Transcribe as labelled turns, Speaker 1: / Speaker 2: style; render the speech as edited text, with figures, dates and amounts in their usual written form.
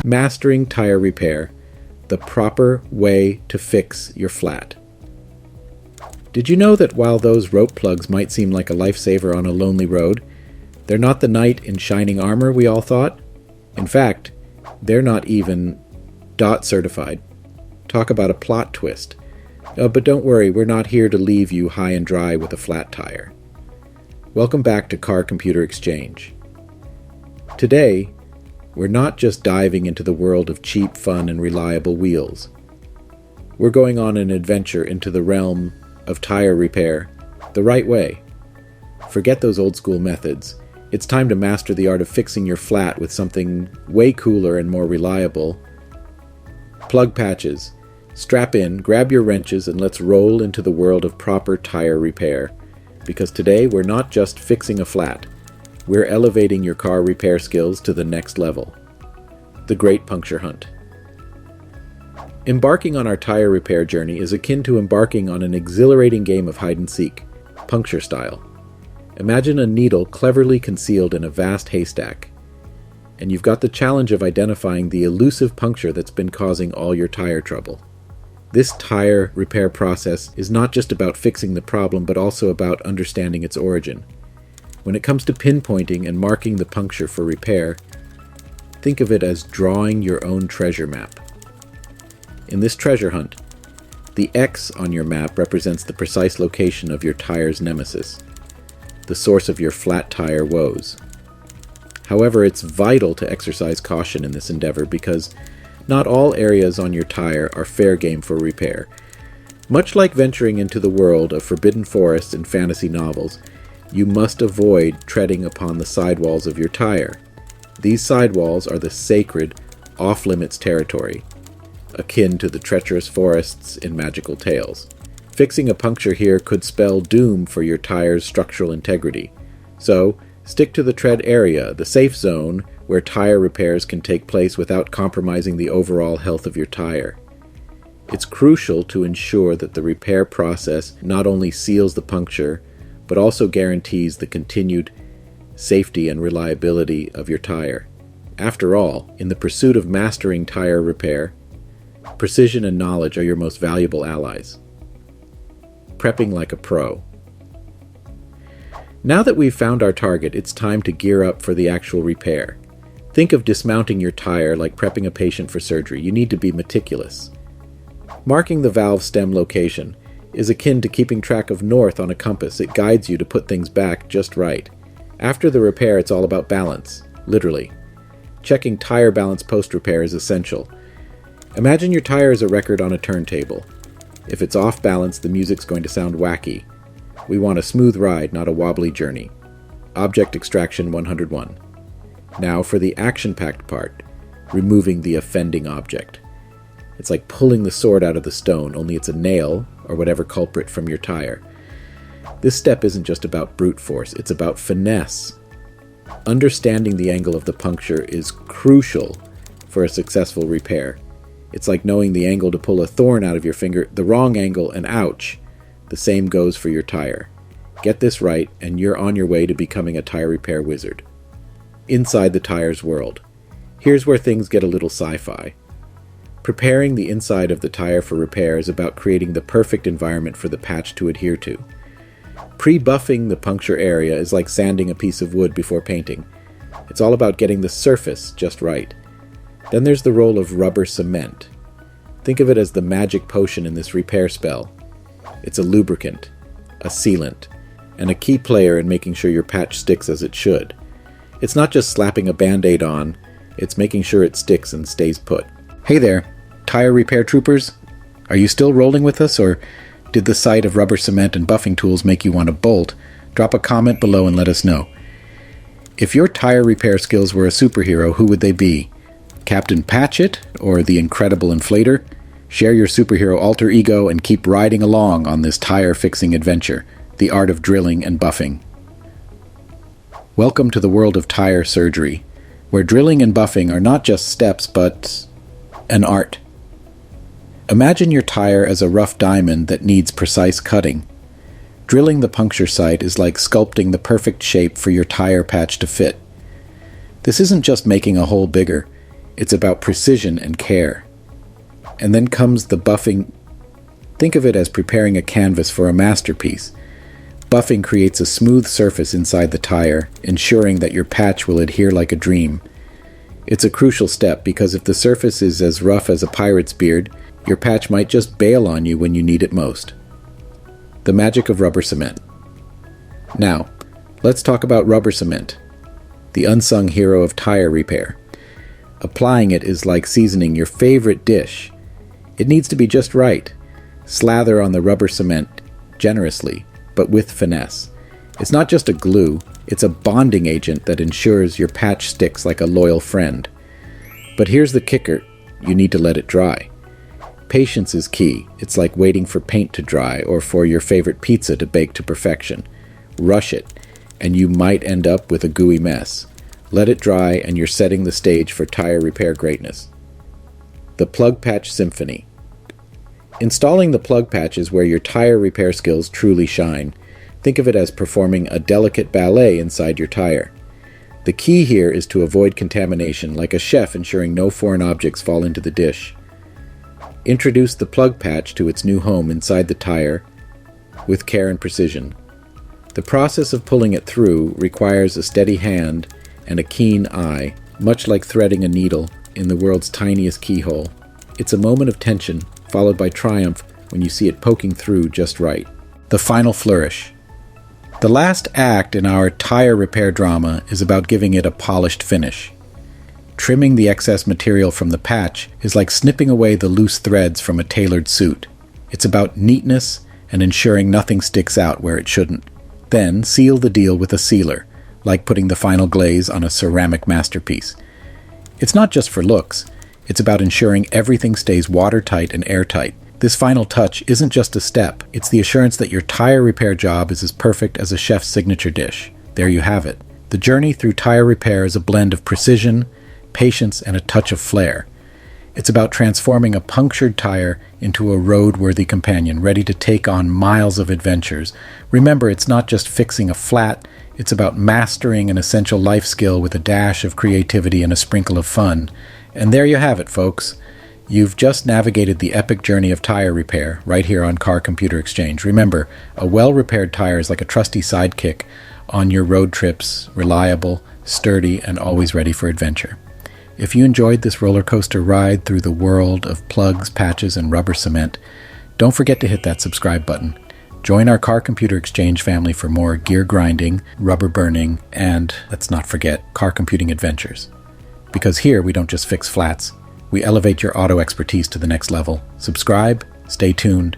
Speaker 1: Mastering tire repair, the proper way to fix your flat. Did you know that while those rope plugs might seem like a lifesaver on a lonely road, they're not the knight in shining armor we all thought? In fact, they're not even DOT certified. Talk about a plot twist. But don't worry, we're not here to leave you high and dry with a flat tire. Welcome back to Car Computer Exchange. Today, we're not just diving into the world of cheap, fun, and reliable wheels. We're going on an adventure into the realm of tire repair the right way. Forget those old school methods. It's time to master the art of fixing your flat with something way cooler and more reliable. Plug patches. Strap in, grab your wrenches, and let's roll into the world of proper tire repair. Because today we're not just fixing a flat. We're elevating your car repair skills to the next level. The Great Puncture Hunt. Embarking on our tire repair journey is akin to embarking on an exhilarating game of hide-and-seek, puncture style. Imagine a needle cleverly concealed in a vast haystack, and you've got the challenge of identifying the elusive puncture that's been causing all your tire trouble. This tire repair process is not just about fixing the problem, but also about understanding its origin. When it comes to pinpointing and marking the puncture for repair, think of it as drawing your own treasure map. In this treasure hunt, the X on your map represents the precise location of your tire's nemesis, the source of your flat tire woes. However, it's vital to exercise caution in this endeavor because not all areas on your tire are fair game for repair. Much like venturing into the world of forbidden forests and fantasy novels, you must avoid treading upon the sidewalls of your tire. These sidewalls are the sacred, off-limits territory, akin to the treacherous forests in magical tales. Fixing a puncture here could spell doom for your tire's structural integrity. So, stick to the tread area, the safe zone, where tire repairs can take place without compromising the overall health of your tire. It's crucial to ensure that the repair process not only seals the puncture, but also guarantees the continued safety and reliability of your tire. After all, in the pursuit of mastering tire repair, precision and knowledge are your most valuable allies. Prepping like a pro. Now that we've found our target, it's time to gear up for the actual repair. Think of dismounting your tire like prepping a patient for surgery. You need to be meticulous. Marking the valve stem location is akin to keeping track of north on a compass. It guides you to put things back just right. After the repair, it's all about balance, literally. Checking tire balance post-repair is essential. Imagine your tire is a record on a turntable. If it's off balance, the music's going to sound wacky. We want a smooth ride, not a wobbly journey. Object extraction 101. Now for the action-packed part, removing the offending object. It's like pulling the sword out of the stone, only it's a nail or whatever culprit from your tire. This step isn't just about brute force, it's about finesse. Understanding the angle of the puncture is crucial for a successful repair. It's like knowing the angle to pull a thorn out of your finger, the wrong angle, and ouch. The same goes for your tire. Get this right, and you're on your way to becoming a tire repair wizard. Inside the tire's world. Here's where things get a little sci-fi. Preparing the inside of the tire for repair is about creating the perfect environment for the patch to adhere to. Pre-buffing the puncture area is like sanding a piece of wood before painting. It's all about getting the surface just right. Then there's the role of rubber cement. Think of it as the magic potion in this repair spell. It's a lubricant, a sealant, and a key player in making sure your patch sticks as it should. It's not just slapping a band-aid on, it's making sure it sticks and stays put. Hey there, tire repair troopers. Are you still rolling with us, or did the sight of rubber cement and buffing tools make you want to bolt? Drop a comment below and let us know. If your tire repair skills were a superhero, who would they be? Captain Patchett or the Incredible Inflator? Share your superhero alter ego and keep riding along on this tire-fixing adventure, the art of drilling and buffing. Welcome to the world of tire surgery, where drilling and buffing are not just steps, but an art. Imagine your tire as a rough diamond that needs precise cutting. Drilling the puncture site is like sculpting the perfect shape for your tire patch to fit. This isn't just making a hole bigger, It's about precision and care. And then comes the buffing. Think of it as preparing a canvas for a masterpiece. Buffing creates a smooth surface inside the tire, ensuring that your patch will adhere like a dream. It's a crucial step because if the surface is as rough as a pirate's beard, your patch might just bail on you when you need it most. The magic of rubber cement. Now, let's talk about rubber cement, the unsung hero of tire repair. Applying it is like seasoning your favorite dish. It needs to be just right. Slather on the rubber cement generously, but with finesse. It's not just a glue, it's a bonding agent that ensures your patch sticks like a loyal friend. But here's the kicker, you need to let it dry. Patience is key. It's like waiting for paint to dry or for your favorite pizza to bake to perfection. Rush it, and you might end up with a gooey mess. Let it dry, and you're setting the stage for tire repair greatness. The Plug Patch Symphony. Installing the plug patch is where your tire repair skills truly shine. Think of it as performing a delicate ballet inside your tire. The key here is to avoid contamination, like a chef ensuring no foreign objects fall into the dish. Introduce the plug patch to its new home inside the tire with care and precision. The process of pulling it through requires a steady hand and a keen eye, much like threading a needle in the world's tiniest keyhole. It's a moment of tension, followed by triumph when you see it poking through just right. The Final Flourish. The last act in our tire repair drama is about giving it a polished finish. Trimming the excess material from the patch is like snipping away the loose threads from a tailored suit. It's about neatness and ensuring nothing sticks out where it shouldn't. Then seal the deal with a sealer, like putting the final glaze on a ceramic masterpiece. It's not just for looks, it's about ensuring everything stays watertight and airtight. This final touch isn't just a step, it's the assurance that your tire repair job is as perfect as a chef's signature dish. There you have it. The journey through tire repair is a blend of precision, patience, and a touch of flair. It's about transforming a punctured tire into a road-worthy companion, ready to take on miles of adventures. Remember, it's not just fixing a flat, it's about mastering an essential life skill with a dash of creativity and a sprinkle of fun. And there you have it, folks. You've just navigated the epic journey of tire repair right here on Car Computer Exchange. Remember, a well-repaired tire is like a trusty sidekick on your road trips, reliable, sturdy, and always ready for adventure. If you enjoyed this roller coaster ride through the world of plugs, patches, and rubber cement, don't forget to hit that subscribe button. Join our Car Computer Exchange family for more gear grinding, rubber burning, and, let's not forget, car computing adventures. Because here we don't just fix flats, we elevate your auto expertise to the next level. Subscribe, stay tuned,